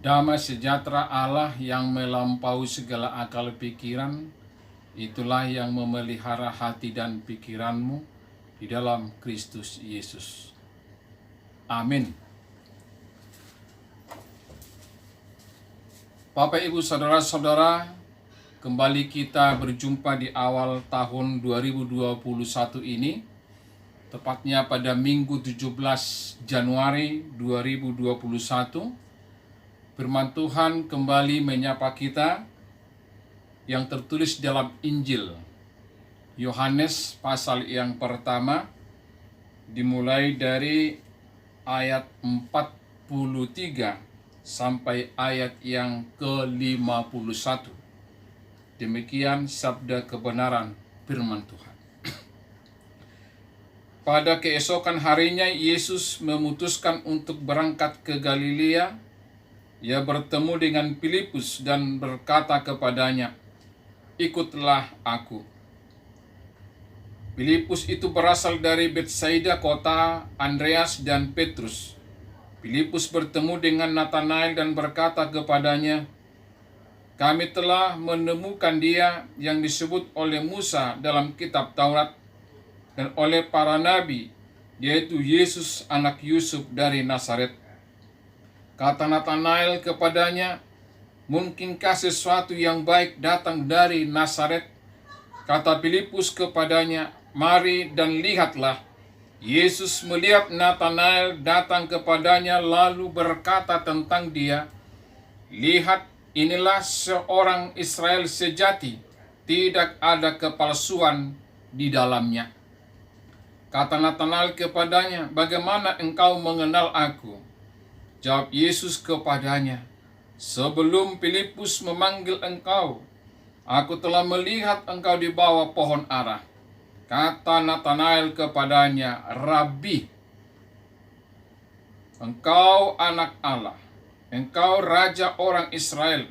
Damai sejahtera Allah yang melampaui segala akal pikiran, itulah yang memelihara hati dan pikiranmu di dalam Kristus Yesus. Amin. Bapak, Ibu, Saudara-saudara, kembali kita berjumpa di awal tahun 2021 ini, tepatnya pada Minggu 17 Januari 2021. Firman Tuhan kembali menyapa kita yang tertulis dalam Injil Yohanes pasal yang pertama, dimulai dari ayat 43 sampai ayat yang ke-51. Demikian sabda kebenaran firman Tuhan. Pada keesokan harinya Yesus memutuskan untuk berangkat ke Galilea. Ia bertemu dengan Filipus dan berkata kepadanya, "Ikutlah aku." Filipus itu berasal dari Betsaida, kota Andreas dan Petrus. Filipus bertemu dengan Natanael dan berkata kepadanya, "Kami telah menemukan Dia yang disebut oleh Musa dalam kitab Taurat dan oleh para nabi, yaitu Yesus anak Yusuf dari Nazaret." Kata Natanael kepadanya, "Mungkinkah sesuatu yang baik datang dari Nazaret?" Kata Filipus kepadanya, "Mari dan lihatlah." Yesus melihat Natanael datang kepadanya lalu berkata tentang dia, "Lihat, inilah seorang Israel sejati, tidak ada kepalsuan di dalamnya." Kata Natanael kepadanya, "Bagaimana engkau mengenal aku?" Jawab Yesus kepadanya, "Sebelum Filipus memanggil engkau, aku telah melihat engkau di bawah pohon ara." Kata Natanael kepadanya, "Rabi, engkau anak Allah, engkau raja orang Israel."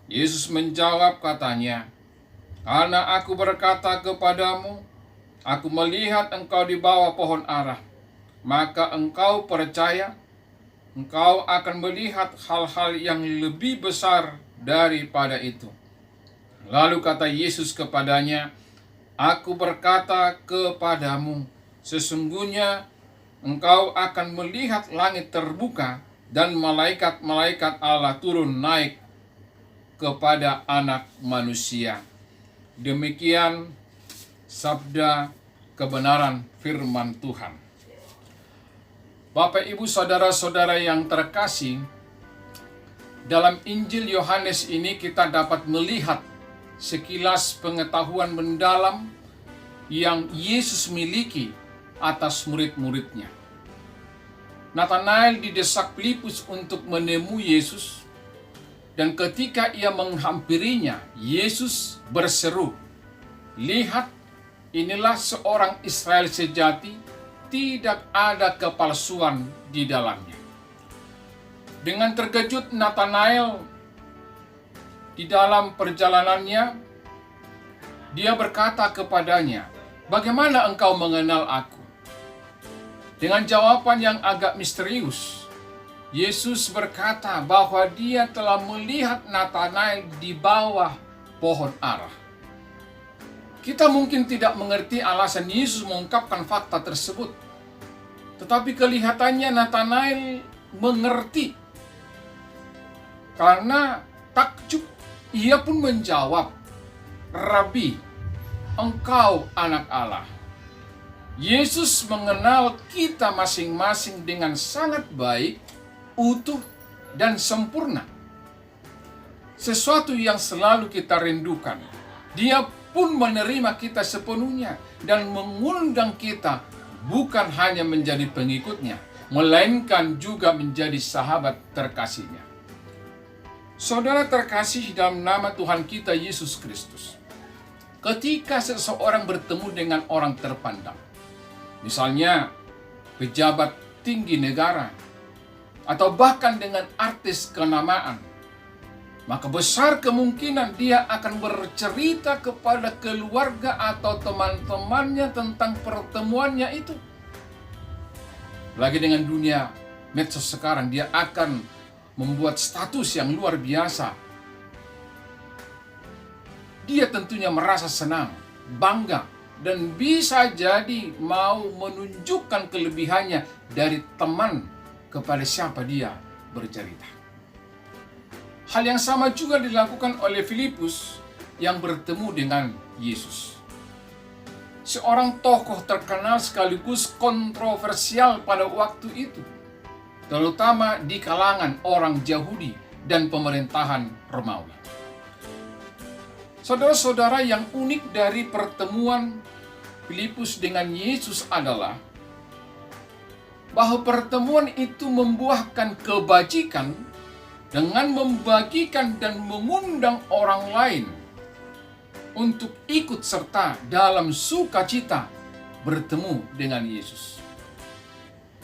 Yesus menjawab katanya, "Karena aku berkata kepadamu, aku melihat engkau di bawah pohon ara, maka engkau percaya. Engkau akan melihat hal-hal yang lebih besar daripada itu." Lalu kata Yesus kepadanya, "Aku berkata kepadamu, sesungguhnya engkau akan melihat langit terbuka dan malaikat-malaikat Allah turun naik kepada Anak Manusia." Demikian sabda kebenaran firman Tuhan. Bapak, Ibu, Saudara-saudara yang terkasih, dalam Injil Yohanes ini kita dapat melihat sekilas pengetahuan mendalam yang Yesus miliki atas murid-muridnya. Natanael didesak Filipus untuk menemui Yesus, dan ketika ia menghampirinya, Yesus berseru, "Lihat, inilah seorang Israel sejati, tidak ada kepalsuan di dalamnya." Dengan terkejut Natanael di dalam perjalanannya, dia berkata kepadanya, "Bagaimana engkau mengenal aku?" Dengan jawaban yang agak misterius, Yesus berkata bahwa dia telah melihat Natanael di bawah pohon ara. Kita mungkin tidak mengerti alasan Yesus mengungkapkan fakta tersebut, tetapi kelihatannya Natanael mengerti. Karena takjub, ia pun menjawab, "Rabi, engkau anak Allah." Yesus mengenal kita masing-masing dengan sangat baik, utuh, dan sempurna. Sesuatu yang selalu kita rindukan. Dia pun menerima kita sepenuhnya dan mengundang kita bukan hanya menjadi pengikutnya, melainkan juga menjadi sahabat terkasihnya. Saudara terkasih dalam nama Tuhan kita Yesus Kristus, ketika seseorang bertemu dengan orang terpandang, misalnya pejabat tinggi negara, atau bahkan dengan artis kenamaan, maka besar kemungkinan dia akan bercerita kepada keluarga atau teman-temannya tentang pertemuannya itu. Lagi dengan dunia medsos sekarang, dia akan membuat status yang luar biasa. Dia tentunya merasa senang, bangga, dan bisa jadi mau menunjukkan kelebihannya dari teman kepada siapa dia bercerita. Hal yang sama juga dilakukan oleh Filipus yang bertemu dengan Yesus. Seorang tokoh terkenal sekaligus kontroversial pada waktu itu, terutama di kalangan orang Yahudi dan pemerintahan Romawi. Saudara-saudara, yang unik dari pertemuan Filipus dengan Yesus adalah bahwa pertemuan itu membuahkan kebajikan dengan membagikan dan mengundang orang lain untuk ikut serta dalam sukacita bertemu dengan Yesus.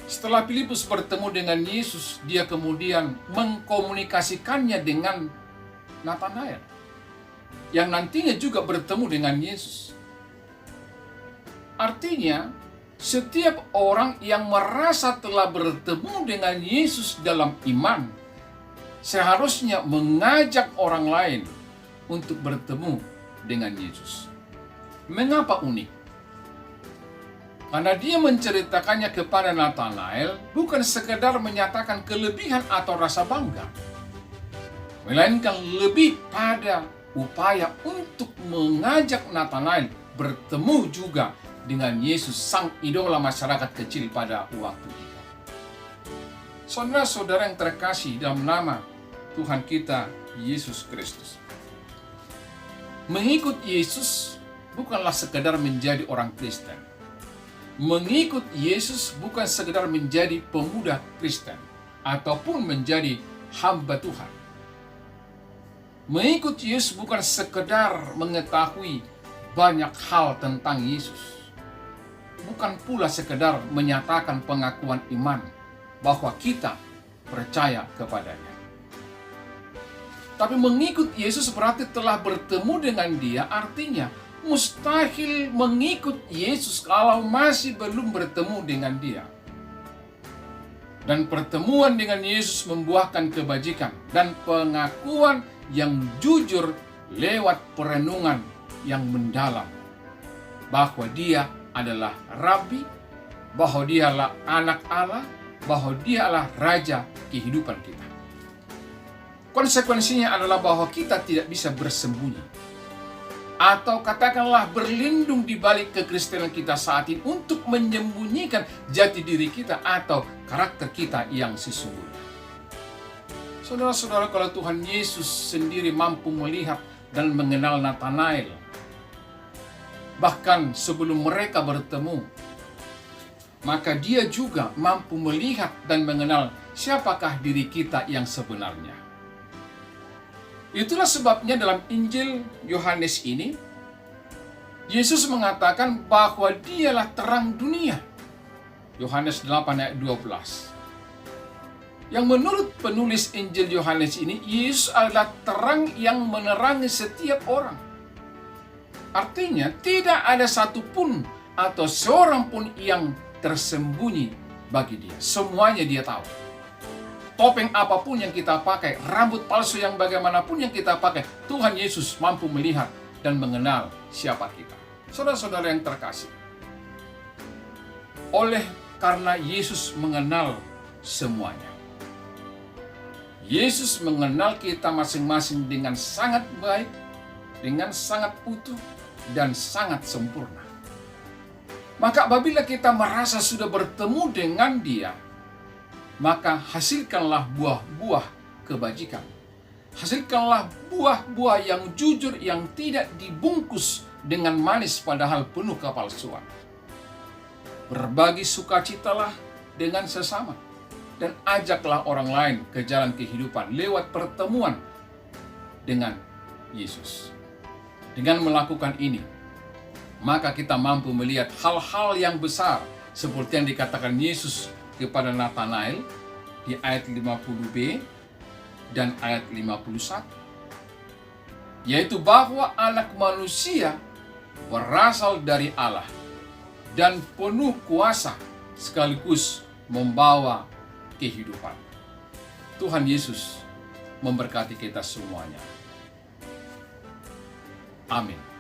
Setelah Filipus bertemu dengan Yesus, dia kemudian mengkomunikasikannya dengan Natanael, yang nantinya juga bertemu dengan Yesus. Artinya, setiap orang yang merasa telah bertemu dengan Yesus dalam iman, seharusnya mengajak orang lain untuk bertemu dengan Yesus. Mengapa unik? Karena dia menceritakannya kepada Natanael bukan sekedar menyatakan kelebihan atau rasa bangga, melainkan lebih pada upaya untuk mengajak Natanael bertemu juga dengan Yesus, sang idola masyarakat kecil pada waktu itu. Saudara-saudara yang terkasih dalam nama Tuhan kita Yesus Kristus, mengikut Yesus bukanlah sekedar menjadi orang Kristen. Mengikut Yesus bukan sekedar menjadi pemuda Kristen ataupun menjadi hamba Tuhan. Mengikut Yesus bukan sekedar mengetahui banyak hal tentang Yesus. Bukan pula sekedar menyatakan pengakuan iman bahwa kita percaya kepadanya. Tapi mengikut Yesus berarti telah bertemu dengan Dia, artinya mustahil mengikut Yesus kalau masih belum bertemu dengan Dia. Dan pertemuan dengan Yesus membuahkan kebajikan dan pengakuan yang jujur lewat perenungan yang mendalam bahwa Dia adalah Rabi, bahwa Dia adalah anak Allah, bahwa Dia adalah Raja kehidupan kita. Konsekuensinya adalah bahwa kita tidak bisa bersembunyi atau katakanlah berlindung di balik kekristenan kita saat ini untuk menyembunyikan jati diri kita atau karakter kita yang sesungguhnya. Saudara-saudara, kalau Tuhan Yesus sendiri mampu melihat dan mengenal Natanael, bahkan sebelum mereka bertemu, maka Dia juga mampu melihat dan mengenal siapakah diri kita yang sebenarnya. Itulah sebabnya dalam Injil Yohanes ini, Yesus mengatakan bahwa Dialah terang dunia. Yohanes 8 ayat 12. Yang menurut penulis Injil Yohanes ini, Yesus adalah terang yang menerangi setiap orang. Artinya tidak ada satupun atau seorang pun yang tersembunyi bagi Dia. Semuanya Dia tahu. Topeng apapun yang kita pakai, rambut palsu yang bagaimanapun yang kita pakai, Tuhan Yesus mampu melihat dan mengenal siapa kita. Saudara-saudara yang terkasih, oleh karena Yesus mengenal semuanya, Yesus mengenal kita masing-masing dengan sangat baik, dengan sangat utuh, dan sangat sempurna. Maka apabila kita merasa sudah bertemu dengan Dia, maka hasilkanlah buah-buah kebajikan. Hasilkanlah buah-buah yang jujur, yang tidak dibungkus dengan manis padahal penuh kepalsuan. Berbagi sukacitalah dengan sesama, dan ajaklah orang lain ke jalan kehidupan lewat pertemuan dengan Yesus. Dengan melakukan ini, maka kita mampu melihat hal-hal yang besar seperti yang dikatakan Yesus kepada Natanael di ayat 50b dan ayat 51, yaitu bahwa anak manusia berasal dari Allah dan penuh kuasa sekaligus membawa kehidupan. Tuhan Yesus memberkati kita semuanya. Amin.